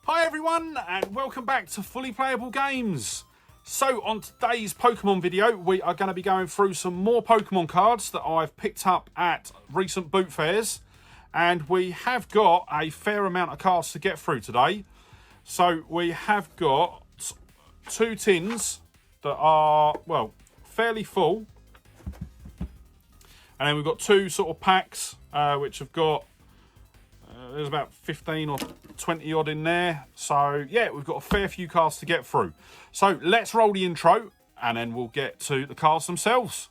Hi everyone, and welcome back to Fully Playable Games. So on today's Pokemon video, we are going to be going through some more Pokemon cards that I've picked up at recent boot fairs. And we have got a fair amount of cards to get through today. So we have got two tins that are, well, fairly full. And then we've got two sort of packs, which have got, there's about 15 or 20 odd in there. So yeah, we've got a fair few cards to get through. So let's roll the intro and then we'll get to the cards themselves.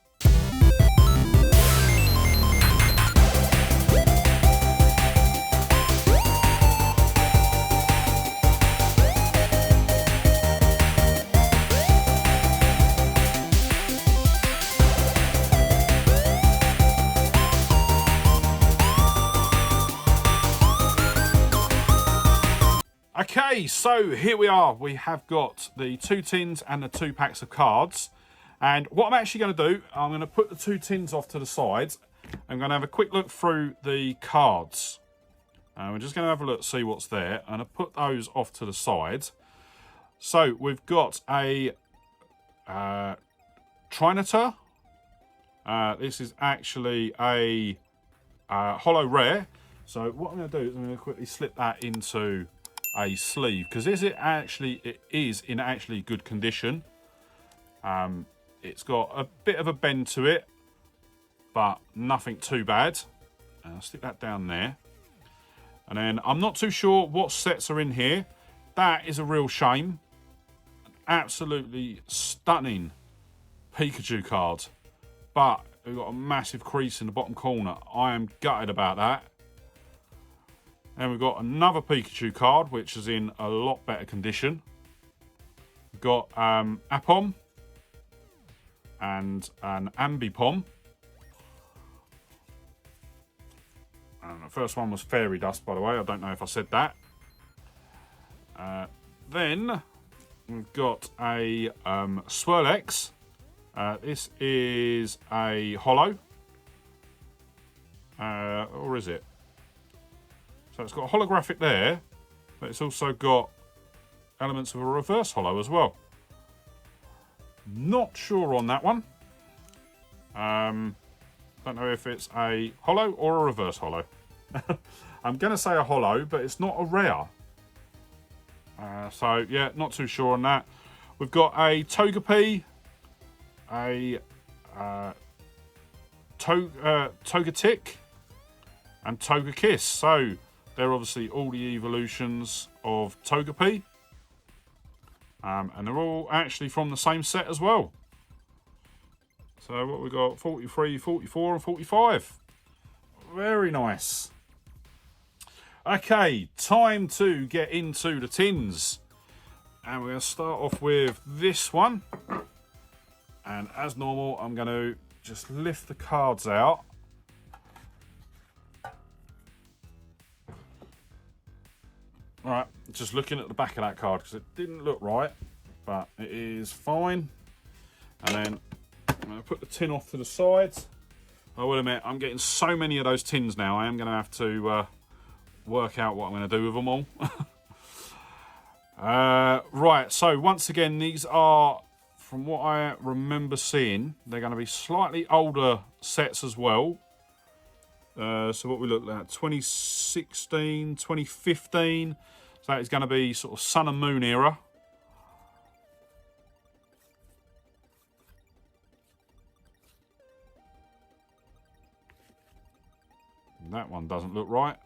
Okay, so here we are. We have got the two tins and the two packs of cards. And what I'm actually going to do, I'm going to put the two tins off to the side. I'm going to have a quick look through the cards. We're just going to have a look, see what's there. And I'll put those off to the side. So we've got a Trinitor. This is actually a holo rare. So what I'm going to do is I'm going to quickly slip that into a sleeve, because it is in actually good condition. It's got a bit of a bend to it, but nothing too bad. I'll stick that down there. And then I'm not too sure what sets are in here. That is a real shame. An absolutely stunning Pikachu card, but we've got a massive crease in the bottom corner. I am gutted about that. And we've got another Pikachu card, which is in a lot better condition. We've got Apom and an Ambipom. And the first one was Fairy Dust, by the way. I don't know if I said that. Then we've got a Swirlex. This is a holo. Or is it? So it's got a holographic there, but it's also got elements of a reverse holo as well. Not sure on that one. Don't know if it's a holo or a reverse holo. I'm going to say a holo, but it's not a rare. So yeah, not too sure on that. We've got a Togepi, a Togetic, and Togekiss. So they're obviously all the evolutions of Togepi. And they're all actually from the same set as well. So what we got, 43, 44 and 45. Very nice. Okay, time to get into the tins. And we're going to start off with this one. And as normal, I'm going to just lift the cards out. Alright, just looking at the back of that card because it didn't look right, but it is fine. And then I'm going to put the tin off to the side. I will admit, I'm getting so many of those tins now, I am going to have to work out what I'm going to do with them all. Right, so once again, these are, from what I remember seeing, they're going to be slightly older sets as well. So what we looked at, 2016, 2015. So that is going to be sort of Sun and Moon era. That one doesn't look right.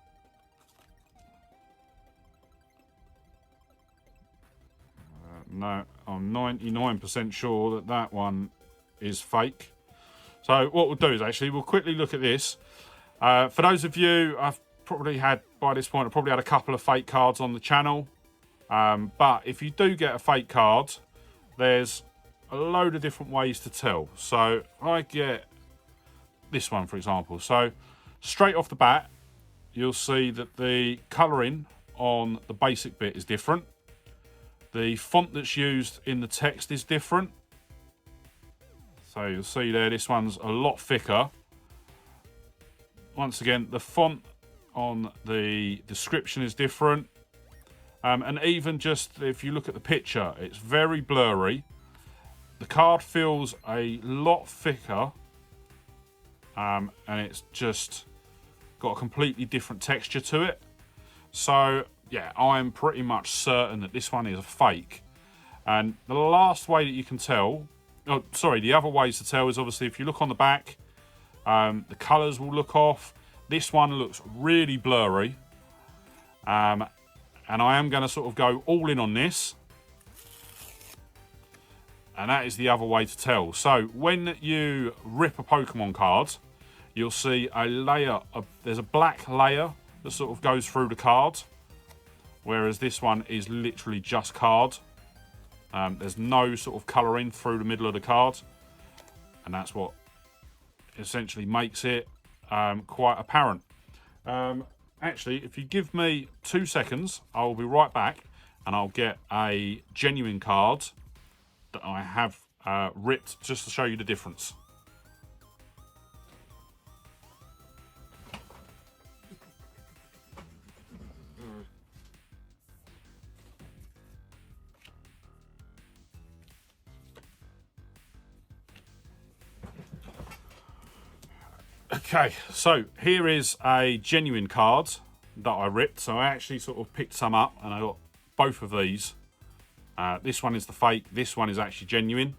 No, I'm 99% sure that that one is fake. So what we'll do is actually we'll quickly look at this. For those of you, I've probably had, by this point, I've probably had a couple of fake cards on the channel. But if you do get a fake card, there's a load of different ways to tell. So I get this one, for example. So straight off the bat, you'll see that the colouring on the basic bit is different. The font that's used in the text is different. So you'll see there, this one's a lot thicker. Once again, the font on the description is different. And even just if you look at the picture, it's very blurry. The card feels a lot thicker, and it's just got a completely different texture to it. So yeah, I'm pretty much certain that this one is a fake. And the last way that you can tell, oh sorry, the other ways to tell is obviously if you look on the back, the colours will look off. This one looks really blurry. And I am going to sort of go all in on this. And that is the other way to tell. So when you rip a Pokemon card, you'll see a layer of, there's a black layer that sort of goes through the card. Whereas this one is literally just card. There's no sort of colouring through the middle of the card. And that's what essentially makes it quite apparent. Actually, if you give me 2 seconds, I'll be right back and I'll get a genuine card that I have ripped just to show you the difference. Okay, so here is a genuine card that I ripped. So I actually sort of picked some up and I got both of these. This one is the fake, this one is actually genuine,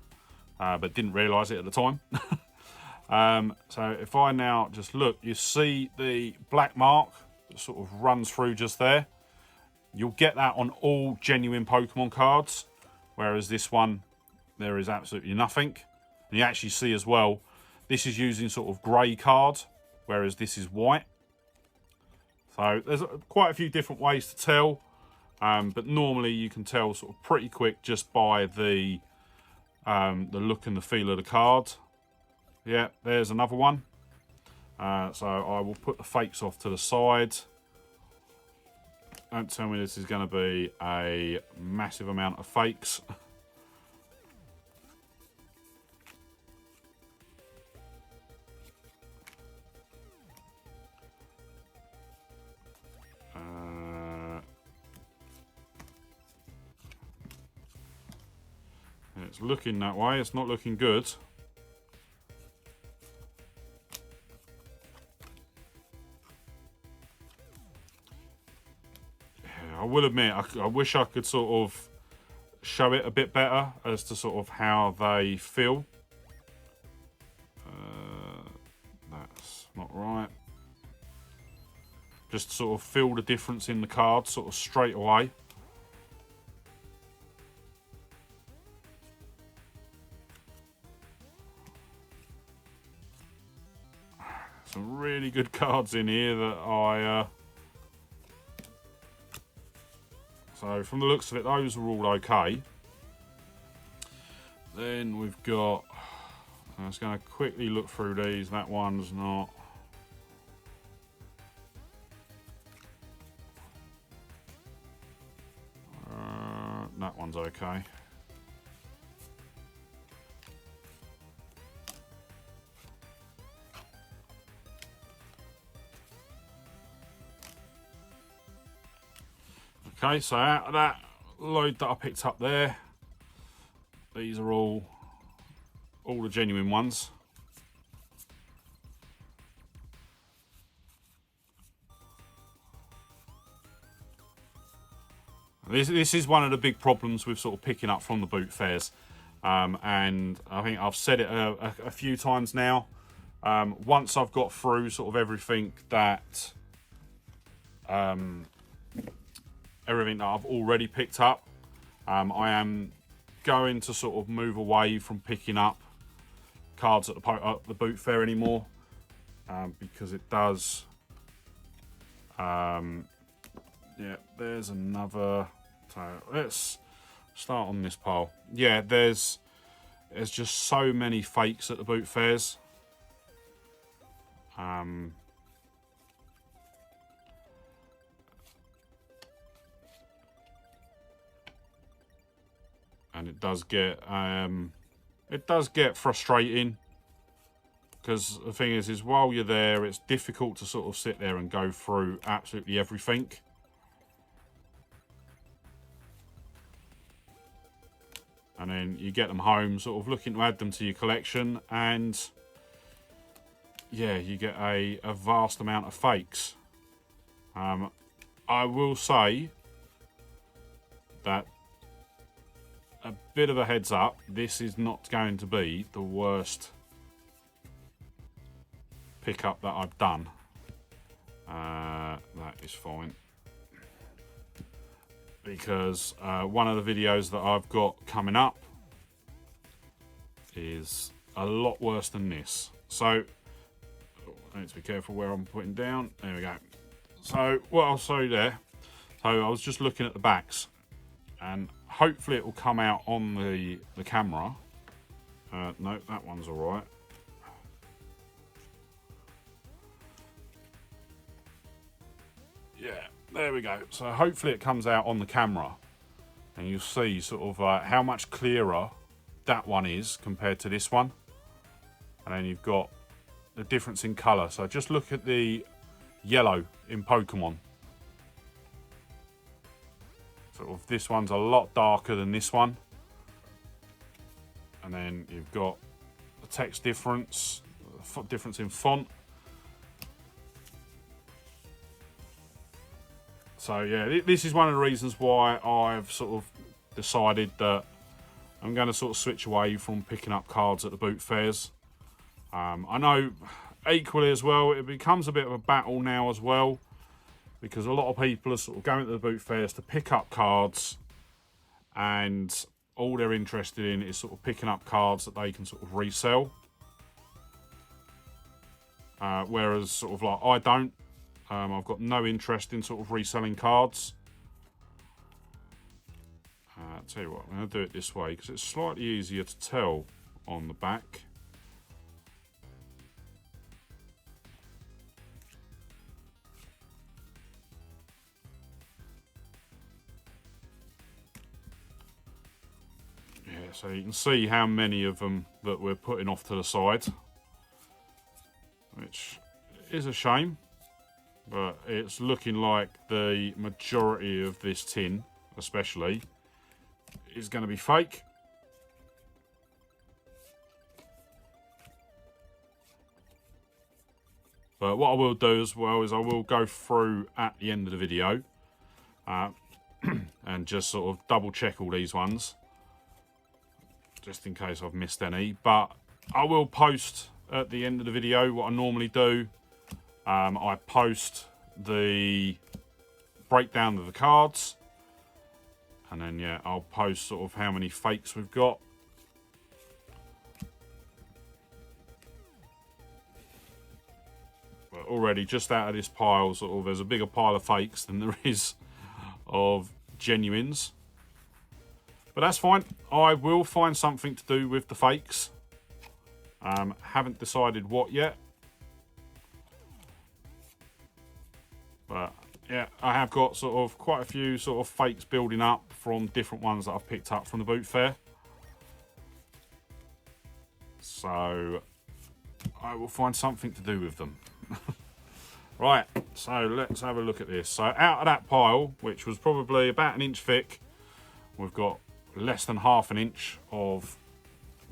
but didn't realise it at the time. So if I now just look, you see the black mark that sort of runs through just there. You'll get that on all genuine Pokemon cards, whereas this one, there is absolutely nothing. And you actually see as well, this is using sort of grey card, whereas this is white. So there's quite a few different ways to tell, but normally you can tell sort of pretty quick just by the look and the feel of the card. Yeah, there's another one. So I will put the fakes off to the side. Don't tell me this is going to be a massive amount of fakes. It's looking that way, it's not looking good. Yeah, I will admit, I wish I could sort of show it a bit better as to sort of how they feel. That's not right. Just sort of feel the difference in the card sort of straight away. Some really good cards in here that I... So from the looks of it, those are all okay. Then we've got... I'm just going to quickly look through these. That one's not... that one's okay. Okay, so out of that load that I picked up there, these are all the genuine ones. This is one of the big problems with sort of picking up from the boot fairs, and I think I've said it a few times now. Once I've got through sort of everything that I've already picked up, I am going to sort of move away from picking up cards at the boot fair anymore, because it does. Yeah, there's another. So let's start on this pile. Yeah, there's just so many fakes at the boot fairs. And it does get frustrating, because the thing is while you're there, it's difficult to sort of sit there and go through absolutely everything. And then you get them home, sort of looking to add them to your collection, and yeah, you get a vast amount of fakes. I will say that a bit of a heads up, this is not going to be the worst pickup that I've done. That is fine. Because one of the videos that I've got coming up is a lot worse than this. So, I need to be careful where I'm putting down. There we go. So, what I'll show you there. So, I was just looking at the backs. And hopefully it will come out on the camera. No, that one's alright. Yeah, there we go. So hopefully it comes out on the camera. And you'll see sort of how much clearer that one is compared to this one. And then you've got the difference in colour. So just look at the yellow in Pokemon. Sort of this one's a lot darker than this one. And then you've got the text difference, difference in font. So yeah, this is one of the reasons why I've sort of decided that I'm going to sort of switch away from picking up cards at the boot fairs. I know equally as well, it becomes a bit of a battle now as well, because a lot of people are sort of going to the boot fairs to pick up cards, and all they're interested in is sort of picking up cards that they can sort of resell. Whereas sort of like I don't. I've got no interest in sort of reselling cards. I'll tell you what, I'm going to do it this way because it's slightly easier to tell on the back. Yeah, so you can see how many of them that we're putting off to the side, which is a shame. But it's looking like the majority of this tin, especially, is going to be fake. But what I will do as well is I will go through at the end of the video and just sort of double check all these ones, just in case I've missed any. But I will post at the end of the video what I normally do. I post the breakdown of the cards, and then yeah, I'll post sort of how many fakes we've got. But already, just out of this pile, sort of, there's a bigger pile of fakes than there is of genuines. But that's fine. I will find something to do with the fakes. Haven't decided what yet. But yeah, I have got sort of quite a few sort of fakes building up from different ones that I've picked up from the boot fair. So I will find something to do with them. Right, so let's have a look at this. So out of that pile, which was probably about an inch thick, we've got less than half an inch of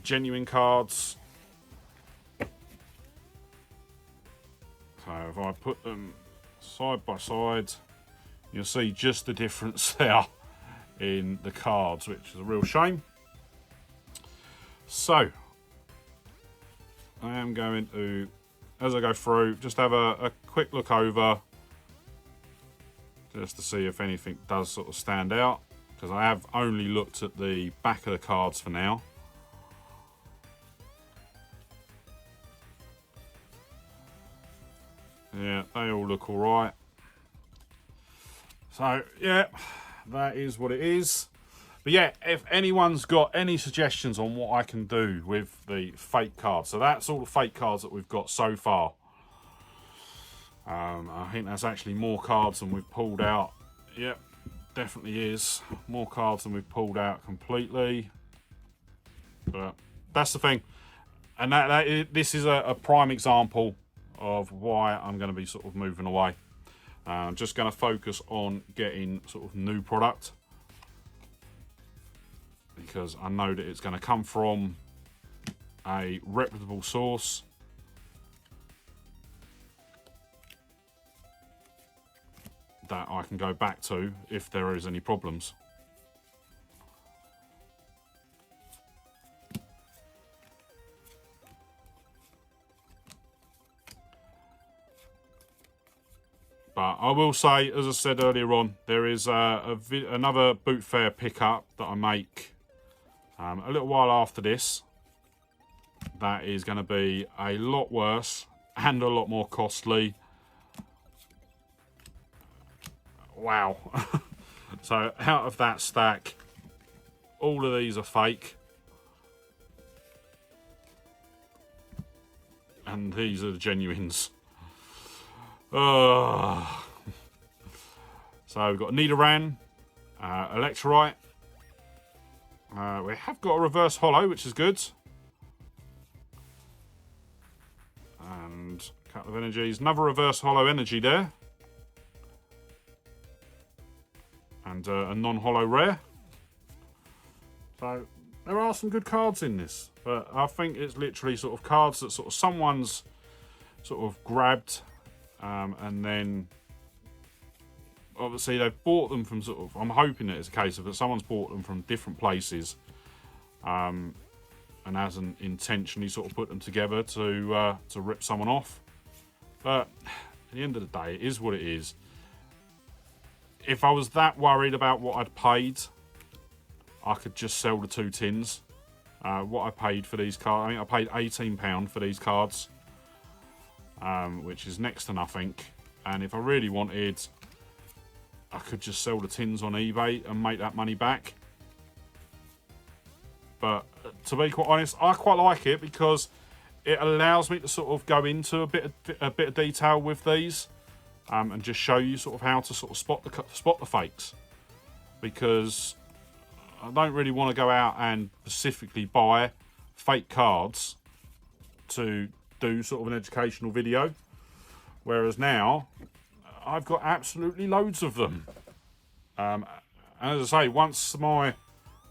genuine cards. So if I put them side by side, you'll see just the difference there in the cards, which is a real shame. So I am going to, as I go through, just have a quick look over, just to see if anything does sort of stand out, because I have only looked at the back of the cards for now. Yeah, they all look all right. So yeah, that is what it is. But yeah, if anyone's got any suggestions on what I can do with the fake cards, so that's all the fake cards that we've got so far. I think that's actually more cards than we've pulled out. Yep, definitely is more cards than we've pulled out completely. But that's the thing, and this is a prime example of why I'm going to be sort of moving away. I'm just going to focus on getting sort of new product. because I know that it's going to come from a reputable source. That I can go back to if there is any problems. But I will say, as I said earlier on, there is another boot fair pickup that I make a little while after this. That is going to be a lot worse and a lot more costly. Wow. So out of that stack, all of these are fake. And these are the genuines. So we've got Nidoran, Electrolyte. We have got a reverse holo, which is good. And a couple of energies. Another reverse holo energy there. And a non-holo rare. So there are some good cards in this. But I think it's literally sort of cards that sort of someone's sort of grabbed. And then obviously they've bought them from sort of, I'm hoping that it's a case of that someone's bought them from different places and hasn't intentionally sort of put them together to rip someone off. But at the end of the day, it is what it is. If I was that worried about what I'd paid, I could just sell the 2 tins. What I paid for these cards, I think I paid £18 for these cards. Which is next to nothing, and if I really wanted, I could just sell the tins on eBay and make that money back. But to be quite honest, I quite like it because it allows me to sort of go into a bit of detail with these, and just show you sort of how to sort of spot the fakes. Because I don't really want to go out and specifically buy fake cards to do sort of an educational video, whereas now I've got absolutely loads of them. And as I say, once my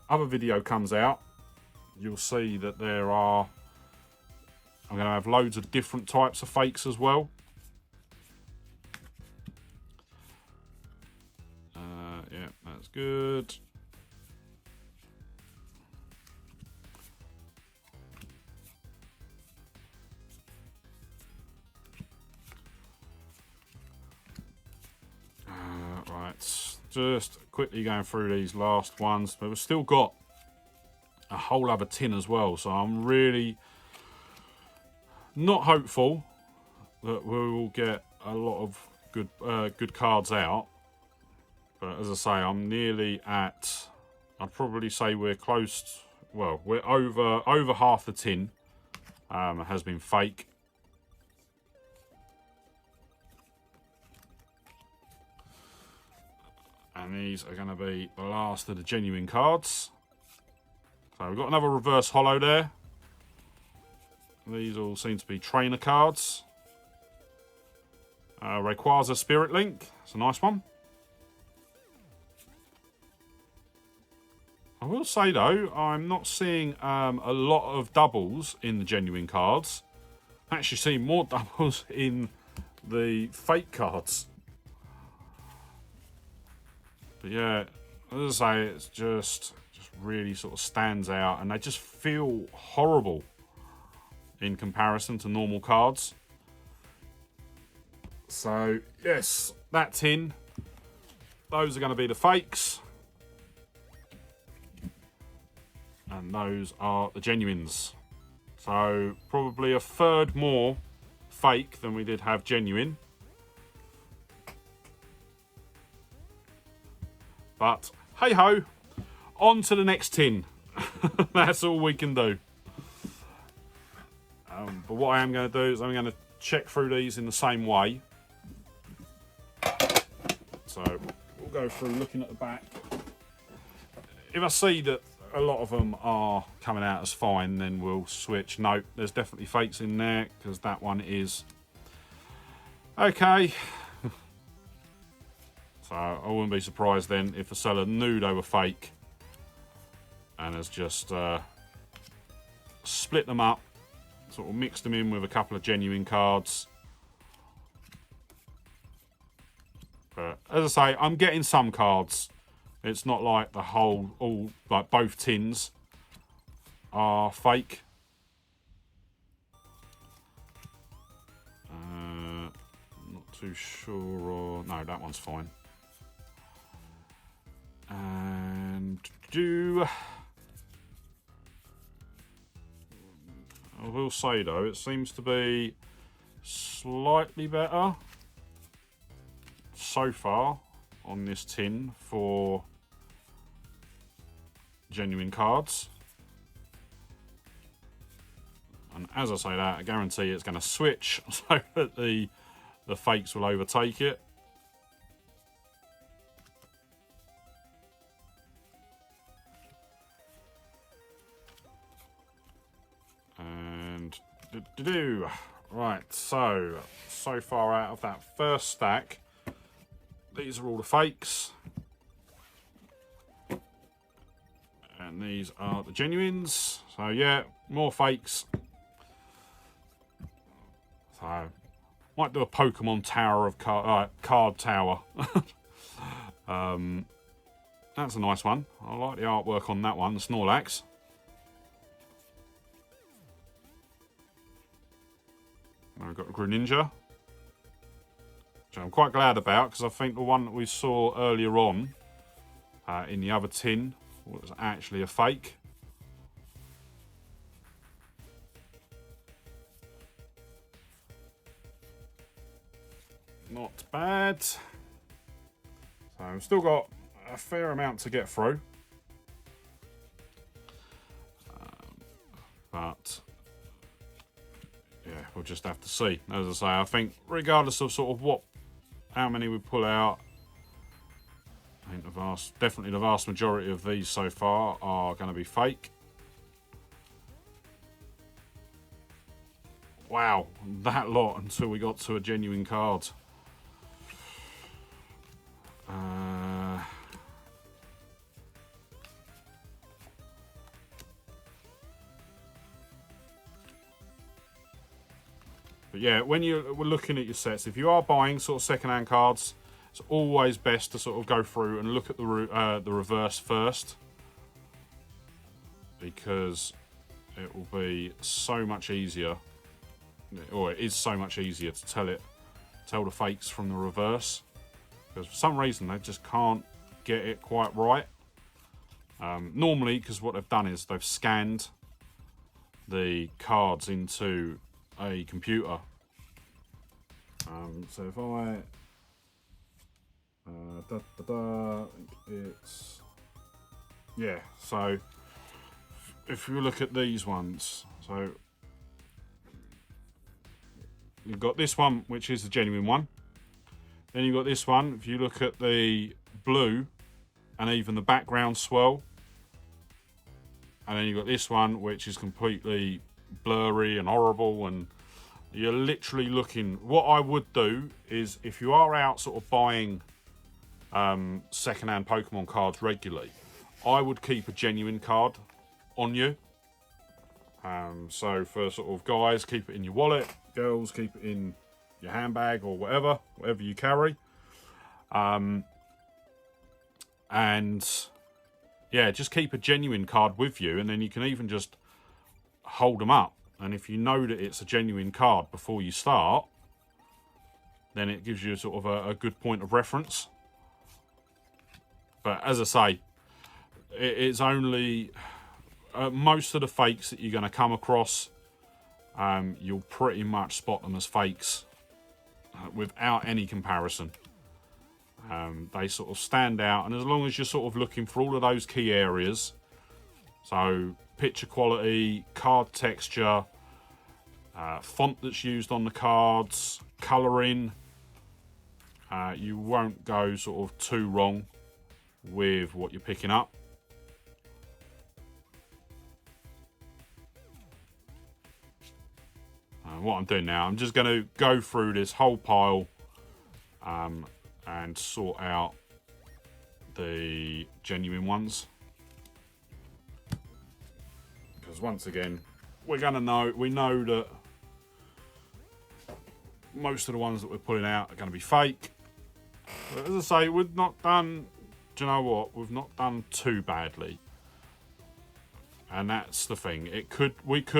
other video comes out, you'll see that I'm going to have loads of different types of fakes as well. Yeah, that's good. Right, just quickly going through these last ones, but we've still got a whole other tin as well, so I'm really not hopeful that we will get a lot of good cards out. But as I say, I'm nearly at, I'd probably say we're close, well, we're over half the tin has been fake. And these are going to be the last of the genuine cards. So we've got another reverse holo there. These all seem to be trainer cards. Rayquaza Spirit Link. It's a nice one. I will say though, I'm not seeing a lot of doubles in the genuine cards. I'm actually seeing more doubles in the fake cards. But yeah, as I say, it's just really sort of stands out, and they just feel horrible in comparison to normal cards. So yes, that tin, those are going to be the fakes, and those are the genuines. So probably a third more fake than we did have genuine. But hey ho, on to the next tin. That's all we can do. But what I am going to do is I'm going to check through these in the same way. So we'll go through looking at the back. If I see that a lot of them are coming out as fine, then we'll switch. No, there's definitely fakes in there, because that one is. Okay. So I wouldn't be surprised then if the seller knew they were fake and has just split them up, sort of mixed them in with a couple of genuine cards. But as I say, I'm getting some cards. It's not like the whole, like both tins are fake. Not too sure. Or no, that one's fine. And I will say though, it seems to be slightly better so far on this tin for genuine cards. And as I say that, I guarantee it's going to switch so that the fakes will overtake it. And right, so far out of that first stack, these are all the fakes. And these are the genuines. So yeah, more fakes. So might do a Pokemon tower of card tower. That's a nice one. I like the artwork on that one, the Snorlax. Now we've got a Greninja, which I'm quite glad about, because I think the one that we saw earlier on in the other tin was actually a fake. Not bad. So I've still got a fair amount to get through. But yeah, we'll just have to see. As I say, I think regardless of sort of how many we pull out, I think definitely the vast majority of these so far are going to be fake. Wow, that lot until we got to a genuine card. But yeah, when we're looking at your sets, if you are buying sort of second-hand cards, it's always best to sort of go through and look at the reverse first, because it will be so much easier, or it is so much easier to tell the fakes from the reverse, because for some reason they just can't get it quite right. Normally, because what they've done is they've scanned the cards into a computer. So if I it's, yeah, so if you look at these ones, so you've got this one, which is the genuine one. Then you've got this one, if you look at the blue and even the background swirl. And then you've got this one, which is completely blurry and horrible, and you're literally looking. What I would do is, if you are out sort of buying second-hand Pokemon cards regularly, I would keep a genuine card on you. So for sort of guys, keep it in your wallet. Girls, keep it in your handbag or whatever you carry. And yeah, just keep a genuine card with you, and then you can even just hold them up. And if you know that it's a genuine card before you start, then it gives you sort of a good point of reference. But as I say, it's only most of the fakes that you're going to come across, you'll pretty much spot them as fakes without any comparison. They sort of stand out, and as long as you're sort of looking for all of those key areas, so picture quality, card texture, font that's used on the cards, colouring, you won't go sort of too wrong with what you're picking up. What I'm doing now, I'm just going to go through this whole pile and sort out the genuine ones. Because once again, we know that most of the ones that we're pulling out are going to be fake. But as I say, we've not done, do you know what? We've not done too badly. And that's the thing. It could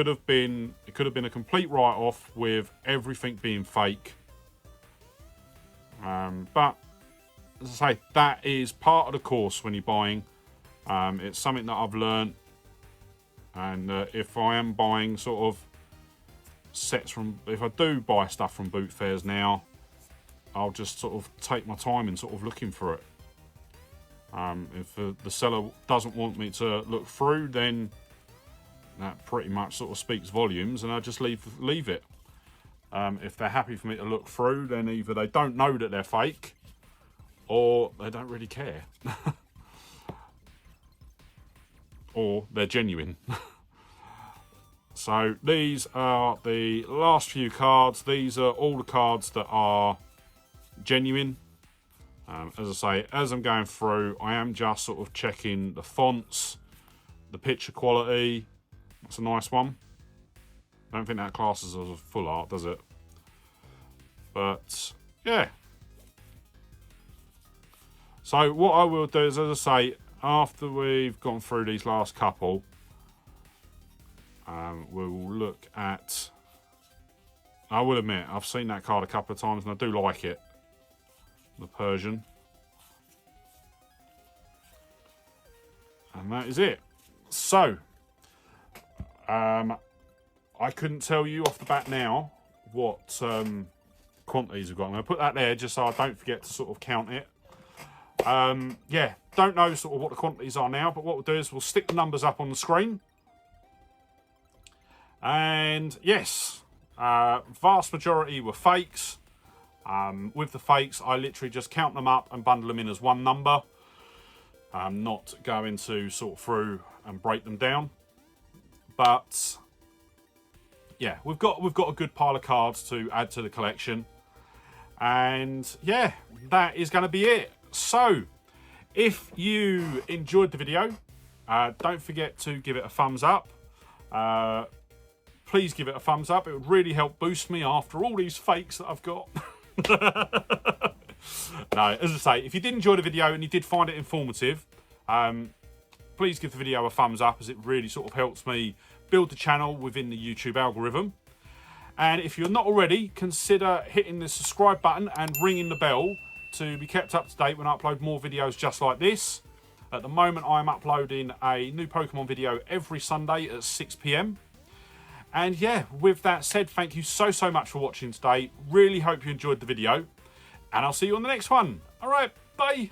have been a complete write-off with everything being fake. But as I say, that is part of the course when you're buying. It's something that I've learned. And if I am buying sort of sets from, if I do buy stuff from boot fairs now, I'll just sort of take my time in sort of looking for it. If the seller doesn't want me to look through, then that pretty much sort of speaks volumes, and I just leave it. If they're happy for me to look through, then either they don't know that they're fake, or they don't really care. Or they're genuine. So these are the last few cards. These are all the cards that are genuine. As I say, as I'm going through, I am just sort of checking the fonts, the picture quality. That's a nice one. I don't think that classes as a full art, does it? But yeah. So what I will do is, as I say, after we've gone through these last couple, we'll look at, I will admit, I've seen that card a couple of times and I do like it. The Persian. And that is it. So, I couldn't tell you off the bat now what quantities we've got. I'm going to put that there just so I don't forget to sort of count it. Yeah, don't know sort of what the quantities are now, but what we'll do is we'll stick the numbers up on the screen. And yes, vast majority were fakes. With the fakes, I literally just count them up and bundle them in as one number. I'm not going to sort through and break them down. But yeah, we've got a good pile of cards to add to the collection. And yeah, that is going to be it. So, if you enjoyed the video, don't forget to give it a thumbs up. Please give it a thumbs up. It would really help boost me after all these fakes that I've got. No, as I say, if you did enjoy the video and you did find it informative, please give the video a thumbs up, as it really sort of helps me build the channel within the YouTube algorithm. And if you're not already, consider hitting the subscribe button and ringing the bell to be kept up to date when I upload more videos just like this. At the moment, I'm uploading a new Pokemon video every Sunday at 6 PM. And yeah, with that said, thank you so much for watching today. Really hope you enjoyed the video, and I'll see you on the next one. All right, bye.